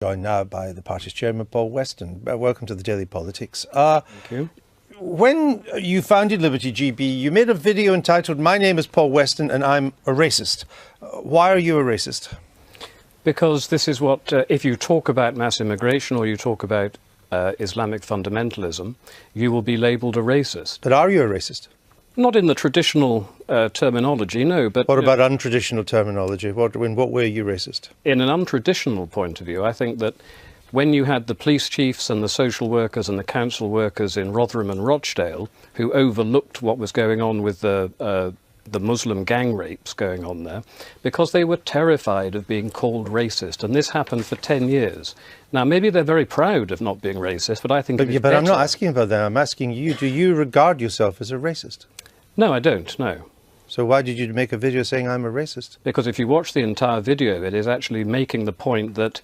Joined now by the party's chairman, Paul Weston. Welcome to the Daily Politics. Thank you. When you founded Liberty GB, you made a video entitled "My name is Paul Weston and I'm a racist." Why are you a racist? Because this is what, if you talk about mass immigration or you talk about Islamic fundamentalism, you will be labelled a racist. But are you a racist? Not in the traditional terminology, no. But what about untraditional terminology? In what way are you racist? In an untraditional point of view, I think that when you had the police chiefs and the social workers and the council workers in Rotherham and Rochdale who overlooked what was going on with the Muslim gang rapes going on there, because they were terrified of being called racist, and this happened for 10 years. Now, maybe they're very proud of not being racist, but I think But I'm not asking about that. I'm asking you, do you regard yourself as a racist? No, I don't, no. So why did you make a video saying I'm a racist? Because if you watch the entire video, it is actually making the point that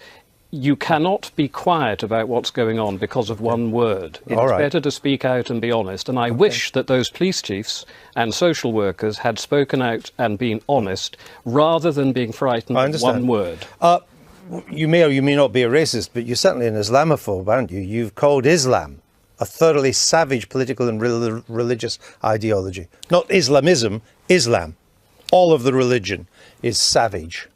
you cannot be quiet about what's going on because of one word. It's better to speak out and be honest. And I wish that those police chiefs and social workers had spoken out and been honest rather than being frightened of one word. You may or you may not be a racist, but you're certainly an Islamophobe, aren't you? You've called Islam a thoroughly savage political and religious ideology. Not Islamism, Islam. All of the religion is savage.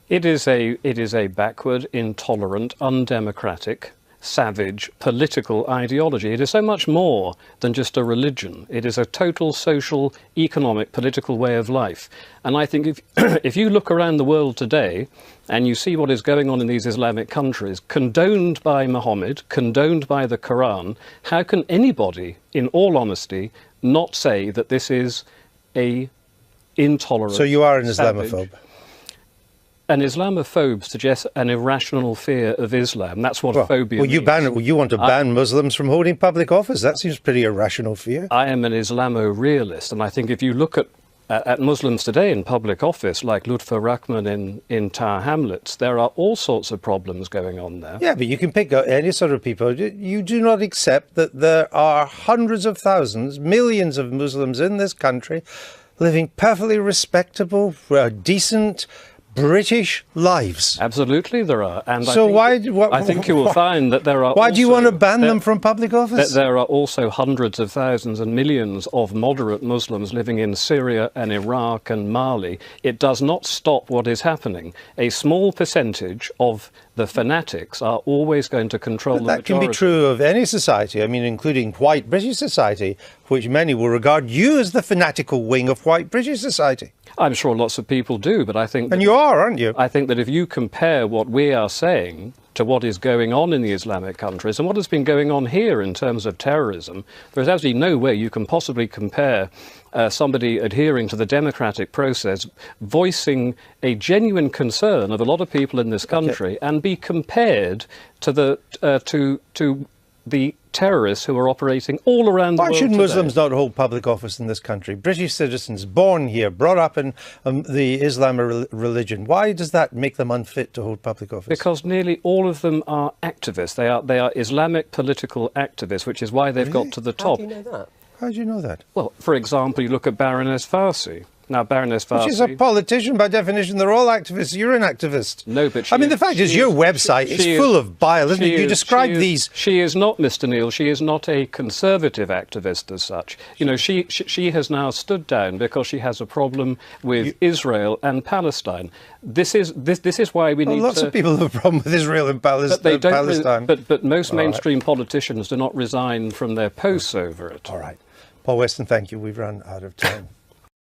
It is a backward, intolerant, undemocratic, savage political ideology. It is so much more than just a religion. It is a total social, economic, political way of life. And I think if you look around the world today and you see what is going on in these Islamic countries, condoned by Muhammad, condoned by the Quran, how can anybody, in all honesty, not say that this is a intolerant, So you are an Islamophobe? An Islamophobe suggests an irrational fear of Islam. That's what phobia means. You want to ban Muslims from holding public office. That seems pretty irrational fear. I am an Islamo-realist, and I think if you look at Muslims today in public office, like Lutfur Rahman in Tower Hamlets, there are all sorts of problems going on there. Yeah, but you can pick out any sort of people. You do not accept that there are hundreds of thousands, millions of Muslims in this country living perfectly respectable, decent, British lives. Absolutely, there are. And so I think you will find that there are. Why do you want to ban them from public office? That there are also hundreds of thousands and millions of moderate Muslims living in Syria and Iraq and Mali. It does not stop what is happening. A small percentage of the fanatics are always going to control the majority. That can be true of any society, I mean, including white British society, which many will regard you as the fanatical wing of white British society. I'm sure lots of people do, but I think... And you are, aren't you? I think that if you compare what we are saying to what is going on in the Islamic countries and what has been going on here in terms of terrorism, there's absolutely no way you can possibly compare somebody adhering to the democratic process, voicing a genuine concern of a lot of people in this country, and be compared to the terrorists who are operating all around the world. Why should today. Muslims not hold public office in this country? British citizens born here, brought up in the Islam religion. Why does that make them unfit to hold public office? Because nearly all of them are activists. They are Islamic political activists, which is why they've got to the top. How do you know that? How do you know that? Well, for example, you look at Baroness Farsi. Now, Baroness Farsi... She's a politician by definition. They're all activists. You're an activist. No, but I mean, the fact is, your website is full of bile, isn't it? You describe these... She is not, Mr. Neil. She is not a conservative activist as such. You know, she has now stood down because she has a problem with Israel and Palestine. This is why we need lots of people have a problem with Israel and Palestine. But most mainstream politicians do not resign from their posts over it. All right. Paul Weston, thank you. We've run out of time.